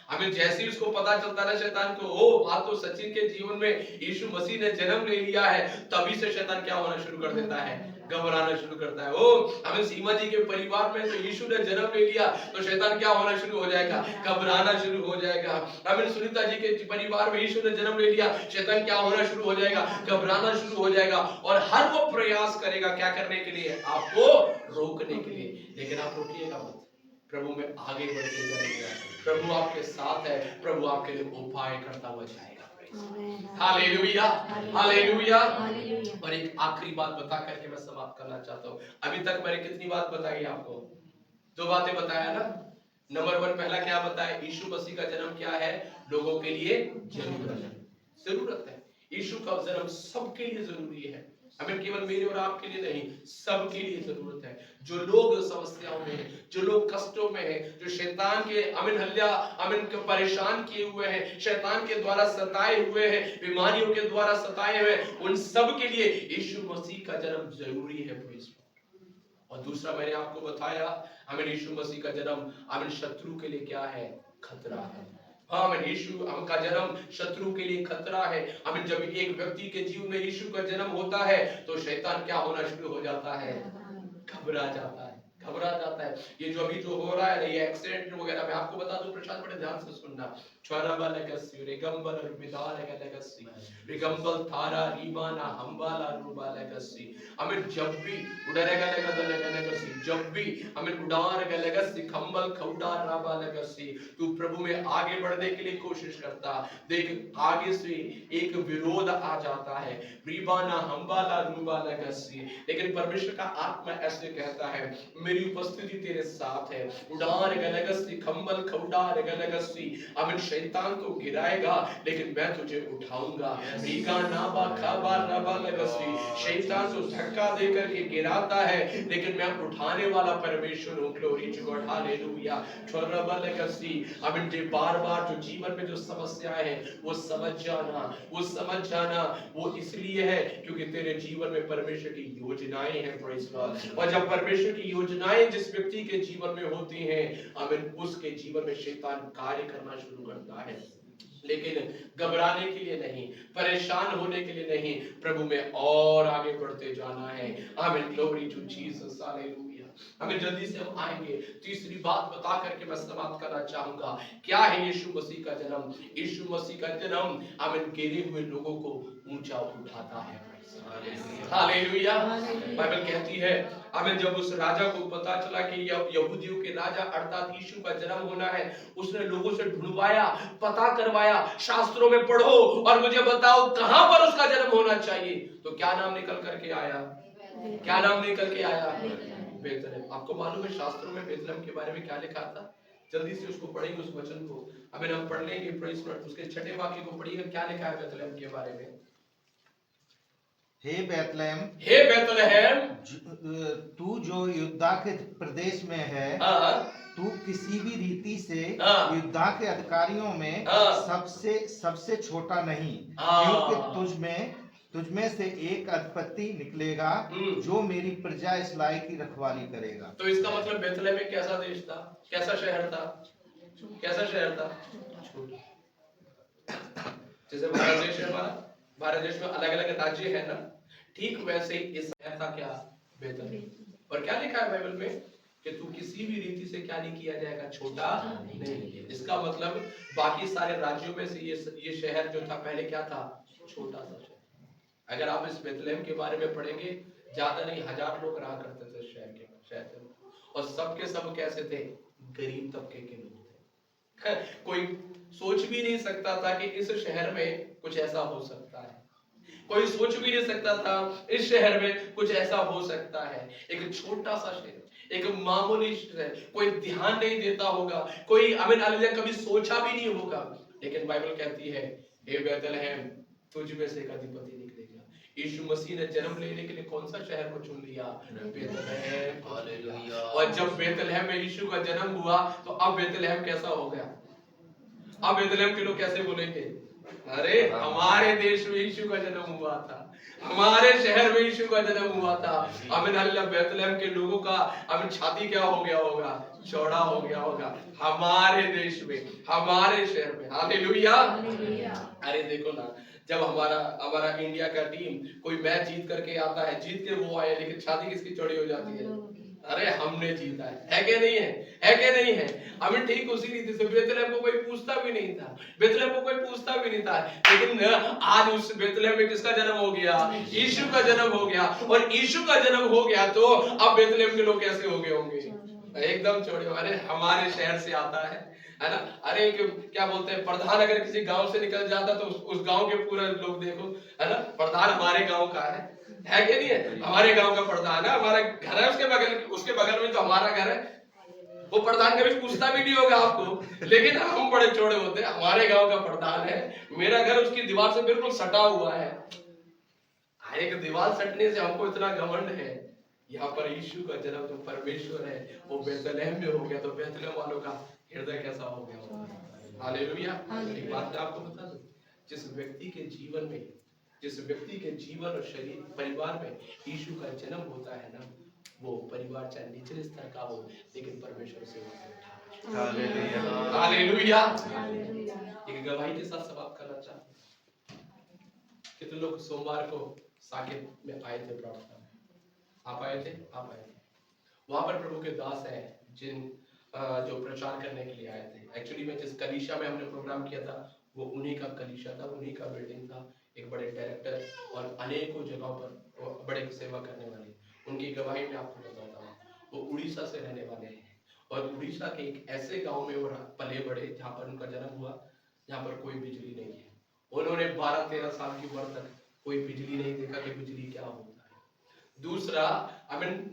हमें जैसे ही उसको पता चलता है शैतान को, ओ बात तो सचिन के जीवन में यीशु मसीह ने जन्म ले लिया है, तभी से शैतान क्या होना शुरू कर देता है, घबराना शुरू करता है। ओ हमें सीमा जी के परिवार में तो यीशु ने जन्म ले लिया, तो शैतान क्या होना शुरू हो जाएगा, घबराना शुरू हो जाएगा। हमें सुनीता जी के परिवार में यीशु ने जन्म ले लिया, शैतान क्या होना शुरू हो जाएगा, घबराना शुरू हो जाएगा। और हर वो प्रयास करेगा क्या करने के लिए, आपको रोकने के लिए। लेकिन आप रोकिएगा मत, प्रभु में आगे बढ़ते जाइएगा। प्रभु आपके साथ है, प्रभु आपके लिए उपाय करता हुआ जाएगा। Hallelujah, hallelujah. और एक आखिरी बात बता करके मैं समाप्त करना चाहता हूँ। अभी तक मैंने कितनी बात बताई आपको, 2 बातें बताया ना। नंबर 1 पहला क्या बताया, यीशु मसीह का जन्म क्या है, लोगों के लिए जरूरत है। यीशु का जन्म सबके लिए जरूरी है, केवल मेरे और आपके लिए नहीं, सबके लिए जरूरत है। जो लोग समस्याओं में हैं, जो लोग कष्टों में हैं, जो शैतान के परेशान किए हुए हैं, शैतान के द्वारा सताए हुए हैं, बीमारियों के द्वारा सताए हुए हैं, उन सब के लिए यीशु मसीह का जन्म जरूरी है। और दूसरा मैंने आपको बताया, यीशु मसीह का जन्म शत्रु के लिए क्या है, खतरा है। यीशु का जन्म शत्रु के लिए खतरा है। जब एक व्यक्ति के जीवन में यीशु का जन्म होता है, तो शैतान क्या होना शुरू हो जाता है, घबरा जाता है, घबरा जाता है। ये जो अभी जो हो रहा है, ये एक्सीडेंट वगैरह, मैं आपको बता दूं, प्रशांत बड़े ध्यान से सुनना। जब भी तू प्रभु में आगे बढ़ने के लिए कोशिश करता, देख आगे से एक विरोध आ जाता है, लेकिन परमेश्वर का आत्मा ऐसे कहता है, मेरी उपस्थिति तेरे साथ है। उडार गलगस्सी खंबल खौडार गलगस्सी, शैतान को गिराएगा, लेकिन मैं तुझे उठाऊंगा। शैतान को धक्का देकर के गिराता है, लेकिन मैं उठाने वाला परमेश्वर हूँ। Glory to God, hallelujah. बार-बार जो जीवन में जो समस्याएं हैं, वो समझ जाना, वो इसलिए है क्योंकि तेरे जीवन में परमेश्वर की योजनाएं हैं। Praise God. और जब परमेश्वर की योजनाएं जिस व्यक्ति के जीवन में होती हैं, उसके जीवन में शैतान कार्य करना शुरू करता है, लेकिन घबराने के लिए नहीं, परेशान होने के लिए नहीं, प्रभु में और आगे बढ़ते जाना है। आमीन, ग्लोरी टू जीसस, हालेलुया। जल्दी से हम आएंगे। तीसरी बात बता करके मैं समाप्त करना चाहूंगा, क्या है यीशु मसीह का जन्म। यीशु मसीह का जन्म गिरे हुए लोगों को ऊंचा उठाता है। हालेलुया। बाइबल कहती है हमें जब उस राजा को पता चला कि यहूदियों के राजा अर्थात यीशु का जन्म होना है, उसने लोगों से ढूंढवाया, पता करवाया, शास्त्रों में पढ़ो और मुझे बताओ कहां पर उसका जन्म होना चाहिए। तो क्या नाम निकल करके आया? क्या नाम निकल के आया? बेतलेहम। आपको मालूम है शास्त्रों में बेतलेहम के बारे में क्या लिखा था? जल्दी से उसको पढ़ेंगे, उस वचन को हमें हम पढ़ लेंगे। Praise Lord. उसके 6ठे वाक्य को पढ़िए, क्या लिखा है बेतलेहम के बारे में।
हे बैतलहम,
हे बेतलेहम,
तू जो युद्धा के प्रदेश में है,
हाँ,
तू किसी भी रीति से
हाँ,
युद्धा के अधिकारियों में
हाँ,
सबसे छोटा नहीं,
हाँ,
क्योंकि तुझ में से एक अधिपति निकलेगा जो मेरी प्रजा इस्राएल की रखवाली करेगा।
तो इसका मतलब बेतलेहम में कैसा देश था, कैसा शहर था, कैसा शहर था? जैसे भारत देश है हमारा, भारत देश में अलग अलग राज्य है ना, ठीक वैसे ही इस शहर था क्या? बेतलेहम। और क्या लिखा है बाइबल में कि तू किसी भी रीति से क्या नहीं किया जाएगा? छोटा नहीं। इसका मतलब बाकी सारे राज्यों में से ये शहर जो था पहले क्या था? छोटा सा शहर। अगर आप इस बेतलेहम के बारे में पढ़ेंगे, ज्यादा नहीं 1000 लोग रहा करते थे शहर में, और सबके सब कैसे थे? गरीब तबके के लोग थे। कोई सोच भी नहीं सकता था कि इस शहर में कुछ ऐसा हो सकता है। कोई सोच भी नहीं सकता था इस शहर में कुछ ऐसा हो सकता है। एक छोटा सा शहर, एक मामूली शहर, कोई ध्यान नहीं देता होगा, कोई कभी सोचा भी नहीं होगा। लेकिन बाइबल कहती है हे बेतलेहम, तुझ में से एक अधिपति निकलेगा। यीशु मसीह ने जन्म लेने के लिए कौन सा शहर को चुन लिया? बेतलेहम। हालेलुया। और जब बेतलेहम में यीशु का जन्म हुआ तो अब बेतलेहम कैसा हो गया? अब बेतलेहम के लोग कैसे बोलेंगे? अरे हमारे देश में यीशु का जन्म हुआ था, हमारे शहर में यीशु का जन्म हुआ था। आमीन हालेलुया। बेतलेहम के लोगों का आमीन छाती क्या हो गया होगा? चौड़ा हो गया होगा। हमारे देश में, हमारे शहर में। हालेलुया। अरे देखो ना, जब हमारा इंडिया का टीम कोई मैच जीत करके आता है, जीत के वो आए, लेकिन छाती किसकी चौड़ी हो जाती है? अरे हमने जीता है क्या नहीं है? है क्या नहीं है? हमें ठीक उसी रीति से बेतलेहम को कोई पूछता भी नहीं था, बेतलेहम को कोई पूछता भी नहीं था, लेकिन आज उस बेतलेहम में किसका जन्म हो गया? यीशु का जन्म हो गया। और यीशु का जन्म हो गया तो अब बेतलेहम के लोग कैसे हो गए होंगे? एकदम चौड़े। अरे हमारे शहर से आता है ना। अरे क्या बोलते हैं, प्रधान अगर किसी गांव से निकल जाता तो उस गांव के पूरे लोग देखो, है ना, प्रधान हमारे गांव का है कि नहीं है? हमारे गांव का प्रधान है, हमारा घर है, उसके बगल में तो हमारा घर है। वो प्रधान कभी पूछता भी नहीं होगा आपको, लेकिन हम बड़े चौड़े होते हैं। हमारे गांव का प्रधान है, मेरा घर उसकी दीवार से बिल्कुल सटा हुआ है। एक दीवार सटने से हमको इतना घमंड है। यहाँ पर यीशु का जन्म जो परमेश्वर है वो बेतलेहम में हो गया, तो बेतलेहम वालों का हृदय कैसा हो गया? हालेलुया। एक बात मैं आपको बता दूं, जिस व्यक्ति के जीवन और शरीर परिवार में यीशु का जन्म होता है ना, वो परिवार चाहे निचले स्तर का हो, लेकिन परमेश्वर से उठा। हालेलुया। एक गवाही के साथ समाप्त करना चाहता हूं। कितने लोग सोमवार को साकेत में आए थे प्रार्थना में? आप आए थे? आप आए थे। वहां पर प्रभु के दास हैं जो प्रचार करने के लिए आए थे। एक्चुअली में जिस कलीसिया में हमने प्रोग्राम किया था वो उन्हीं का कलीसिया था, उन्हीं का बिल्डिंग था। एक बड़े डायरेक्टर और अनेकों जगहों पर बड़े सेवा करने वाले। उनकी गवाही में आपको बताता हूँ, वो उड़ीसा से रहने वाले हैं और उड़ीसा के एक ऐसे गांव में वो पले बड़े जहाँ पर उनका जन्म हुआ, जहाँ पर कोई बिजली नहीं है। उन्होंने 12-13 साल की उम्र तक कोई बिजली नहीं देखा कि बिजली क्या होता है। दूसरा,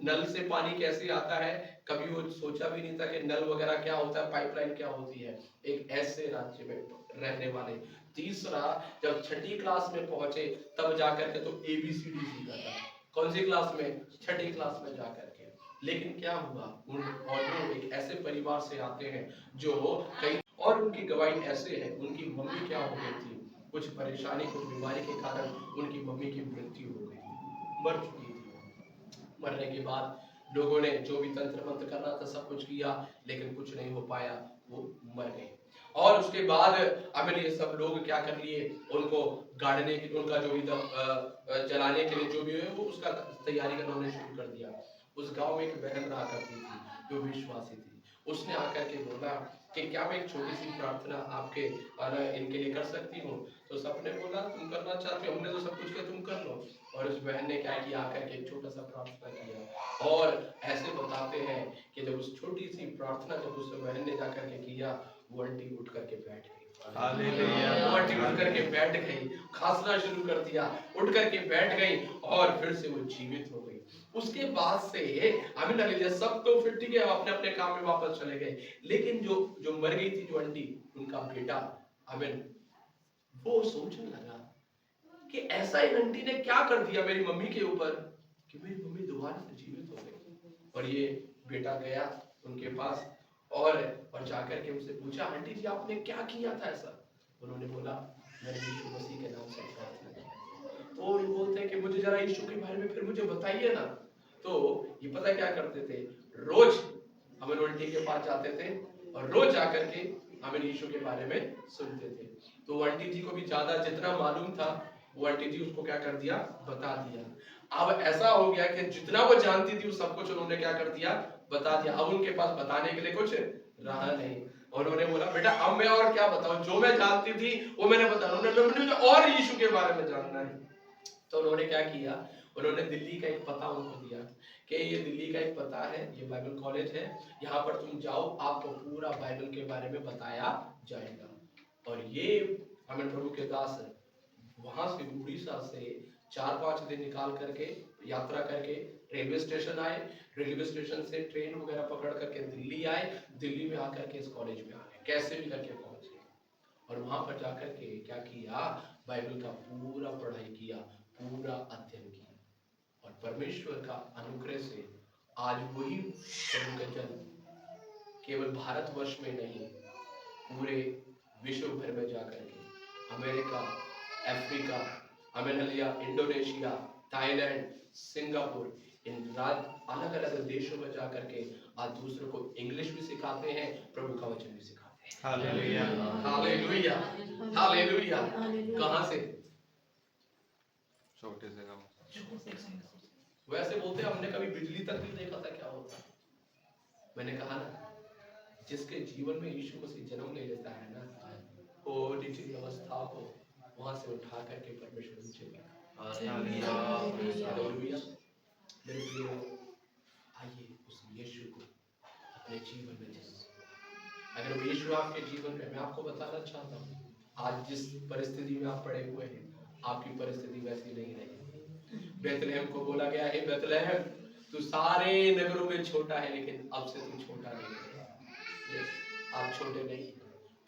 नल से पानी कैसे आता है, कभी वो सोचा भी नहीं था कि नल वगैरह क्या होता है, पाइपलाइन क्या होती है, एक ऐसे राज्य में रहने वाले। तीसरा, जब 6ठी क्लास में पहुंचे तब जाकर के तो ABCD सीखा था। कौन सी क्लास में? 6ठी क्लास में जाकर के। लेकिन क्या हुआ, और वो एक ऐसे परिवार से आते हैं जो कई, और उनकी गवाही ऐसे है, उनकी मम्मी क्या हो गई थी, कुछ परेशानी, कुछ बीमारी के कारण उनकी मम्मी की मृत्यु हो गई, मर चुकी थी। मरने के बाद लोगों ने जो भी तंत्र मंत्र करना था सब कुछ किया, लेकिन कुछ नहीं हो पाया, वो मर गए। और उसके बाद ये सब लोग क्या कर लिए, उनको गाड़ने की, उनका जो भी जलाने के लिए जो भी है वो उसका तैयारी करना उन्होंने शुरू कर दिया। उस गांव में एक बहन रहा करती थी जो विश्वासी थी। उसने आकर के बोला कि क्या मैं एक छोटी सी प्रार्थना आपके और इनके लिए कर सकती हूँ। तो सबने बोला तुम करना चाहते हो, हमने तो सब कुछ किया, तुम कर लो। और उस बहन ने क्या किया, आकर के एक छोटा सा प्रार्थना किया। और ऐसे बताते हैं कि जब उस छोटी सी प्रार्थना जब उस बहन ने जाकर के किया, वो आंटी उठ करके बैठ गई।
हालेलुया।
वो आंटी उठ करके बैठ गई, खांसना शुरू कर दिया, उठ करके बैठ गई और फिर से वो जीवित हो गई। उसके बाद से आमीन हालेलुया, सब तो फिर ठीक है अपने अपने काम में वापस चले गए, लेकिन जो जो मर गई थी जो आंटी, उनका बेटा आमीन, वो सोचने लगा कि ऐसा एक आंटी ने क्या कर दिया मेरी मम्मी के ऊपर कि मेरी मम्मी दोबारा से जीवित हो गई। और ये बेटा गया उनके पास और जाकर के उनसे पूछा, आंटी जी आपने क्या किया था ऐसा? उन्होंने बोला मैंने यीशु मसीह के नाम से प्रार्थना की। तो वो बोलते हैं कि मुझे जरा यीशु के बारे में फिर मुझे बताइए ना। तो ये पता क्या करते थे, रोज हमें आंटी के पास जाते थे और रोज जाकर के हमें यीशु के बारे में सुनते थे। तो वो आंटी जी को भी ज्यादा जितना मालूम था, वो आंटी जी उसको क्या कर दिया, बता दिया। अब ऐसा हो गया कि जितना वो जानती थी वो सब कुछ उन्होंने क्या कर दिया, बता दिया। अब उनके पास बताने के लिए कुछ रहा नहीं। और उन्होंने बोला बेटा अब मैं और क्या बताऊं, जो मैं जानती थी वो मैंने बताया। उन्होंने मुझे और यीशु के बारे में जानना है। तो उन्होंने क्या किया, उन्होंने दिल्ली का एक पता उनको दिया कि ये दिल्ली का एक पता है, ये बाइबल कॉलेज है, यहाँ पर तुम जाओ, आपको पूरा बाइबल के बारे में बताया जाएगा। और ये हमें प्रभु के दास वहां से उड़ीसा से 4-5 दिन निकाल करके यात्रा करके रेलवे स्टेशन आए, रेलवे स्टेशन से ट्रेन वगैरह पकड़ करके दिल्ली आए, दिल्ली में आकर के इस कॉलेज में आ गए, कैसे भी करके पहुंच गए। और वहां पर जाकर के क्या किया, बाइबल का पूरा पढ़ाई किया, पूरा अध्ययन किया। और परमेश्वर का अनुग्रह से आज वही प्रभु का जन केवल भारतवर्ष में नहीं, पूरे विश्व भर में जाकर के America, Africa, America, Indonesia, Thailand, Singapore, इन अलग अलग देशों में जाकर के आज दूसरों को इंग्लिश भी सिखाते हैं, प्रभु का वचन भी सिखाते हैं।
हालेलुया।
Hallelujah, hallelujah. कहां से?
छोटे से गाँव।
वैसे बोलते हैं हमने कभी बिजली तक नहीं देखा था क्या होता। मैंने कहा ना, जिसके जीवन में यीशु मसीह जन्म ले लेता है ना, वो निश्चित अवस्था को वहां से उठा करके परमेश्वर नीचे लाता है। हालेलुया। मेरे प्रियो, आइए उस यीशु को अपने जीवन में जन्म। अगर वो यीशु आपके जीवन में, मैं आपको बताना चाहता हूँ, आज जिस परिस्थिति में आप पड़े हुए हैं, आपकी परिस्थिति वैसी नहीं रहेगी। बेथलेहम को बोला गया है, बेथलेहम तू सारे नगरों में छोटा है, लेकिन अब से तू छोटा नहीं है। आप छोटे नहीं।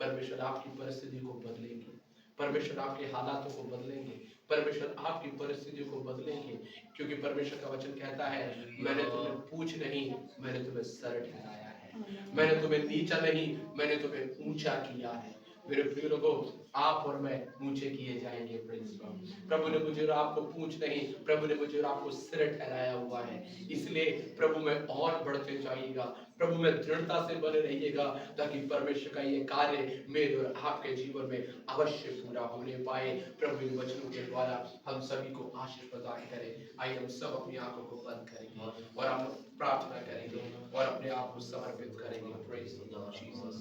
परमेश्वर आपकी परिस्थिति को बदलेंगे, परमेश्वर आपके हालातों को बदलेंगे, परमेश्वर आपकी परिस्थितियों को बदलेंगे। क्योंकि परमेश्वर का वचन कहता है, मैंने तुम्हें पूछ नहीं, मैंने तुम्हें सर ठहराया है, मैंने तुम्हें नीचा नहीं, मैंने तुम्हें ऊंचा किया है। मेरे प्रिय लोगों, आप और मैं ऊंचे किए जाएंगे। Praise God. प्रभु ने मुझे और आपको पूछ नहीं, प्रभु ने मुझे और आपको सिर ठहराया हुआ है। इसलिए प्रभु में और बढ़ते जाइएगा, प्रभु में दृढ़ता से बने रहिएगा, ताकि परमेश्वर का ये कार्य मेरे और आपके जीवन में अवश्य पूरा होने पाए। प्रभु इन वचनों के द्वारा हम सभी को आशीष प्रदान करे। आइए हम सब अपनी आंखों को बंद करेंगे और हम प्रार्थना करेंगे और अपने आप को समर्पित करेंगे। Praise the Lord Jesus.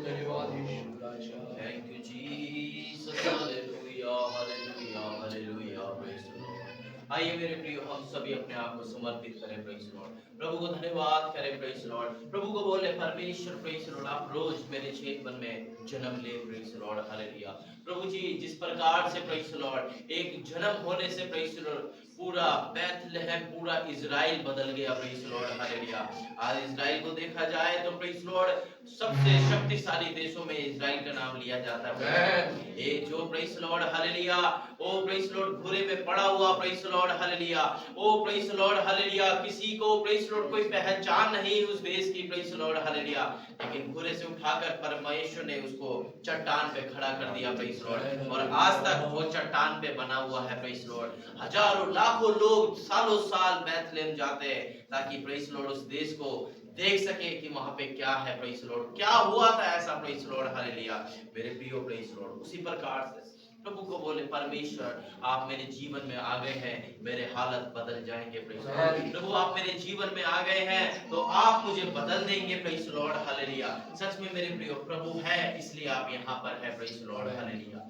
धन्यवाद यीशु राजा।
Thank you, Jesus. Hallelujah, hallelujah, hallelujah. Praise the Lord. आइए मेरे प्रियो, हम सभी अपने आप को समर्पित करें। Praise Lord. प्रभु को धन्यवाद करें। Praise Lord. प्रभु को बोले, परमेश्वर प्रेज़ लॉर्ड, आप रोज मेरे जीवन में जन्म ले। Praise Lord, hallelujah. प्रभु जी, जिस प्रकार से प्रेज़ लॉर्ड एक जन्म होने से प्रेज़ लॉर्ड पूरा बेथलेहम, पूरा इजराइल बदल गया। Praise Lord, hallelujah. आज इजराइल को देखा जाए तो प्रेज़ लॉर्ड सबसे शक्तिशाली देशों में इजराइल का नाम लिया जाता है। ये जो प्रेज़ लॉर्ड, हालेलुया, ओ प्रेज़ लॉर्ड घुरे में पड़ा हुआ, प्रेज़ लॉर्ड, हालेलुया, ओ प्रेज़ लॉर्ड, हालेलुया, किसी को प्रेज़ लॉर्ड कोई पहचान नहीं उस देश की। प्रेज़ लॉर्ड, हालेलुया, लेकिन घुरे से उठाकर परमेश्वर ने उसको चट्टान पे खड़ा कर दिया। प्रेज़ लॉर्ड, और आज तक वो चट्टान पे बना हुआ है। प्रेज़ लॉर्ड, हजारों लाखों लोग सालों साल बेथलेहम जाते हैं ताकि प्रेज़ लॉर्ड उस देश को देख सके कि वहां पे क्या है। प्रेज़ लॉर्ड, क्या हुआ था ऐसा। Praise Lord, hallelujah. मेरे प्रियो प्रेज़ लॉर्ड, उसी प्रकार से प्रभु को बोले परमेश्वर आप मेरे जीवन में आ गए हैं, मेरे हालत बदल जाएंगे प्रेस लॉर्ड। प्रभु आप मेरे जीवन में आ गए हैं तो आप मुझे बदल देंगे प्रेस लॉर्ड हालेलुया। सच में मेरे प्रिय प्रभु है इसलिए आप यहाँ पर है प्रेस लॉर्ड हालेलुया।